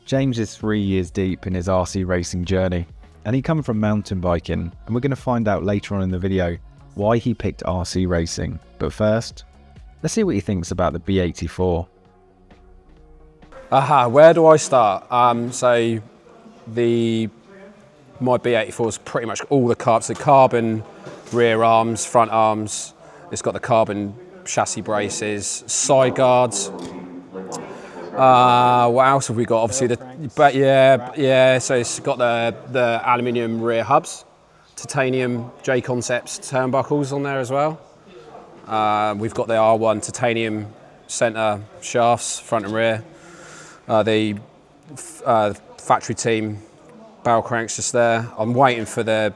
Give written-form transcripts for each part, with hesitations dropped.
James is 3 years deep in his RC racing journey, and he come from mountain biking, and we're going to find out later on in the video why he picked RC racing. But first, let's see what he thinks about the B84. Where do I start? My B84 is pretty much all the carbs, the carbon rear arms, front arms. It's got the carbon chassis braces, side guards. What else have we got? Obviously, so it's got the aluminium rear hubs, titanium J-Concepts turnbuckles on there as well. We've got the R1 titanium centre shafts, front and rear. The factory team barrel cranks just there. I'm waiting for the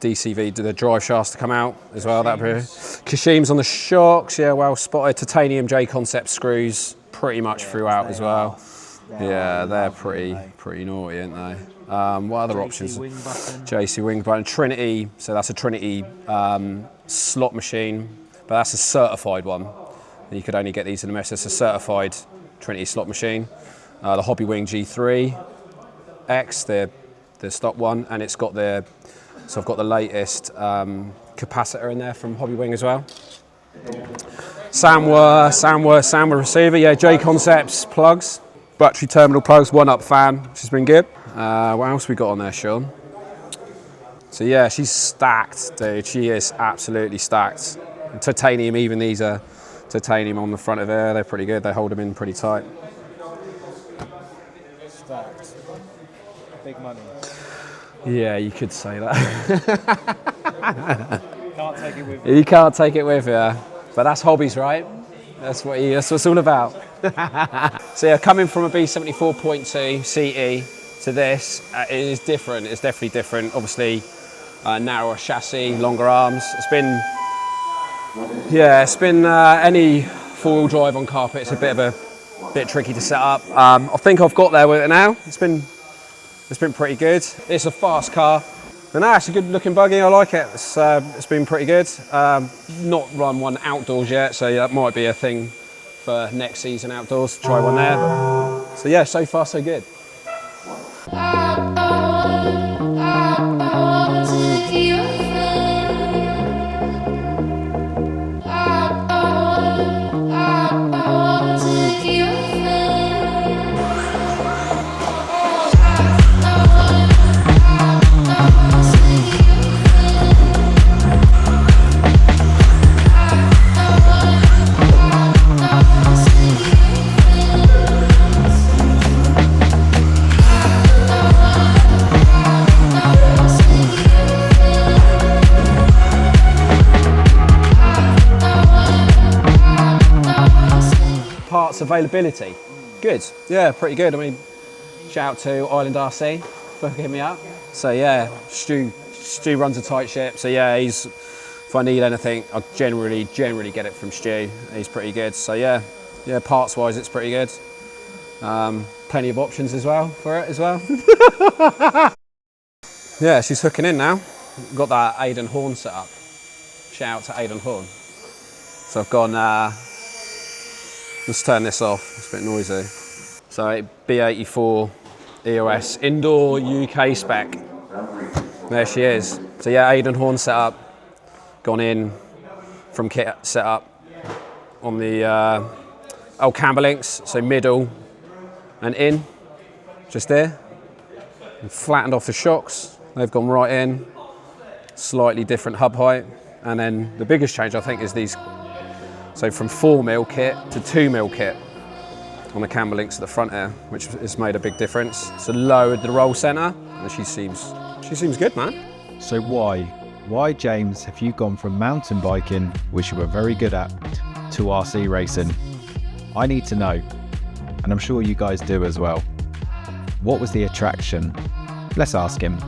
DCV, the drive shafts to come out as well. Kashims on the shocks, yeah, well spotted. Titanium J-Concept screws pretty much throughout as well. Yeah, they're pretty naughty, aren't they? What other options? JC wing button. Trinity, so that's a Trinity slot machine, but that's a certified one. You could only get these in the mess. It's a certified Trinity slot machine. The Hobby Wing G3X, the stock one, and it's got so I've got the latest capacitor in there from Hobby Wing as well. Samwa receiver, yeah, J-Concepts plugs, battery terminal plugs, 1-up fan, which has been good. What else we got on there, Sean? So yeah, she's stacked, dude. She is absolutely stacked. Titanium, even these are titanium on the front of her. They're pretty good. They hold them in pretty tight. Stacked. Big money. Yeah, you could say that. Can't take it with you. You can't take it with you. But that's hobbies, right? That's what it's all about. So yeah, coming from a B74.2 CE to this, it is different. It's definitely different. Obviously, narrower chassis, longer arms. It's been any four-wheel drive on carpet. It's a bit tricky to set up. I think I've got there with it now. It's been pretty good. It's a fast car. And it's a good looking buggy, I like it. It's been pretty good. Not run one outdoors yet, so that might be a thing for next season outdoors, to try one there. So yeah, so far so good. Parts availability, good. Yeah, pretty good. I mean, shout out to Island RC for hooking me up. So yeah, Stu runs a tight ship. So yeah, if I need anything, I generally get it from Stu. He's pretty good. So yeah, parts wise, it's pretty good. Plenty of options as well for it as well. Yeah, she's hooking in now. Got that Aidan horn set up. Shout out to Aidan Horn. So I've gone. Let's turn this off, it's a bit noisy. So B84 EOS, indoor UK spec. There she is. So yeah, Aidan horn set up, gone in from kit set up on the old camber links, so middle and in, just there. And flattened off the shocks, they've gone right in. Slightly different hub height. And then the biggest change I think is these. So from 4mm kit to 2mm kit on the camber links at the front here, which has made a big difference. So lowered the roll centre, and she seems good, man. So why, James, have you gone from mountain biking, which you were very good at, to RC racing? I need to know, and I'm sure you guys do as well. What was the attraction? Let's ask him.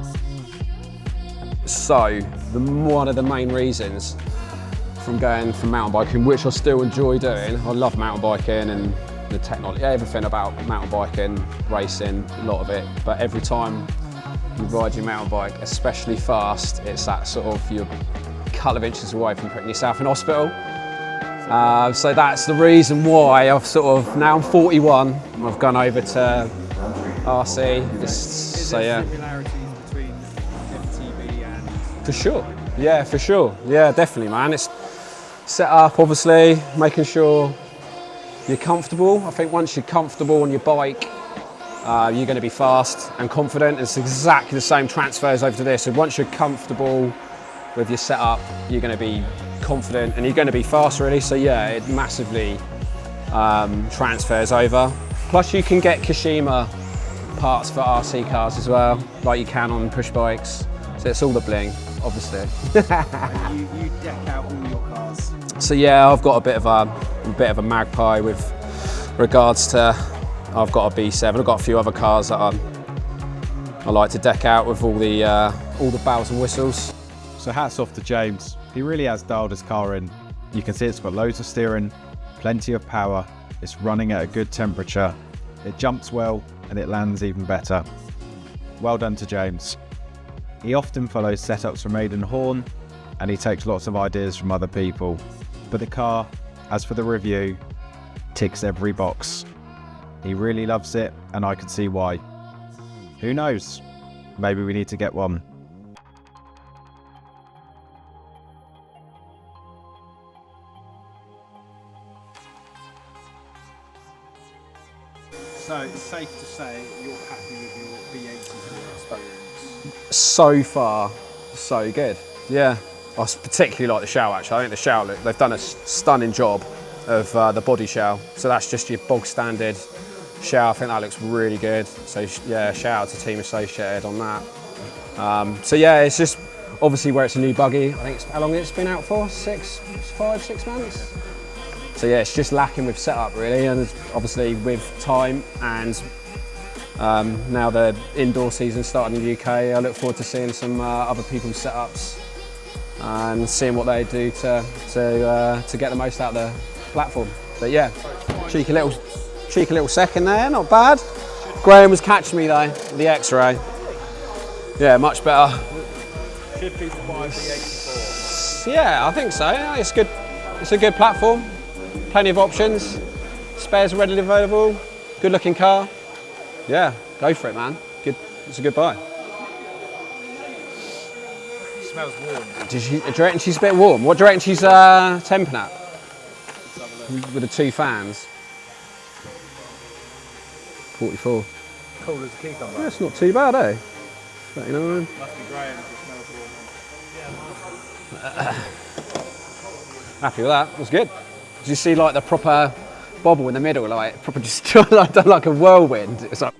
So one of the main reasons from going from mountain biking, which I still enjoy doing. I love mountain biking and the technology, everything about mountain biking, racing, a lot of it. But every time you ride your mountain bike, especially fast, it's that sort of, you're a couple of inches away from putting yourself in hospital. So that's the reason why I've now I'm 41, I've gone over to RC. So yeah. Similarities between MTB and... For sure. Yeah, for sure. Yeah, definitely, man. It's set up, obviously, making sure you're comfortable. I think once you're comfortable on your bike, you're going to be fast and confident. It's exactly the same transfers over to this. So once you're comfortable with your setup, you're going to be confident and you're going to be fast, really. So yeah, it massively transfers over. Plus, you can get Kashima parts for RC cars as well, like you can on push bikes. So it's all the bling, obviously. you deck out all your cars. So yeah, I've got a bit of a magpie with regards to. I've got a B7. I've got a few other cars that I like to deck out with all the bells and whistles. So hats off to James. He really has dialed his car in. You can see it's got loads of steering, plenty of power. It's running at a good temperature. It jumps well and it lands even better. Well done to James. He often follows setups from Aidan Horn and he takes lots of ideas from other people. But the car, as for the review, ticks every box. He really loves it and I can see why. Who knows? Maybe we need to get one. So it's safe to say you're happy with your B84 experience. So far, so good. Yeah, I particularly like the shell. Actually, I think the shell, they've done a stunning job of the body shell. So that's just your bog standard shell. I think that looks really good. So yeah, shout out to Team Associated on that. So yeah, it's just obviously where it's a new buggy. I think how long it's been out for? 5-6 months. So yeah, it's just lacking with setup really, and obviously with time and now the indoor season starting in the UK, I look forward to seeing some other people's setups and seeing what they do to get the most out of the platform. But yeah, cheeky little second there, not bad. Graham was catching me though, with the X-ray. Yeah, much better. Should be the B84. Yeah, I think so. Yeah, it's good. It's a good platform. Plenty of options. Spares are readily available. Good looking car. Yeah, go for it, man. Good. It's a good buy. Smells warm. Do you reckon she's a bit warm? What do you reckon she's temping at? With the two fans. 44. Cool as a cucumber. Yeah, it's not too bad, eh? 39. Must be Graham if it smells warm. Happy with that. It was good. Did you see like the proper bobble in the middle, like proper just like done like a whirlwind? It's like.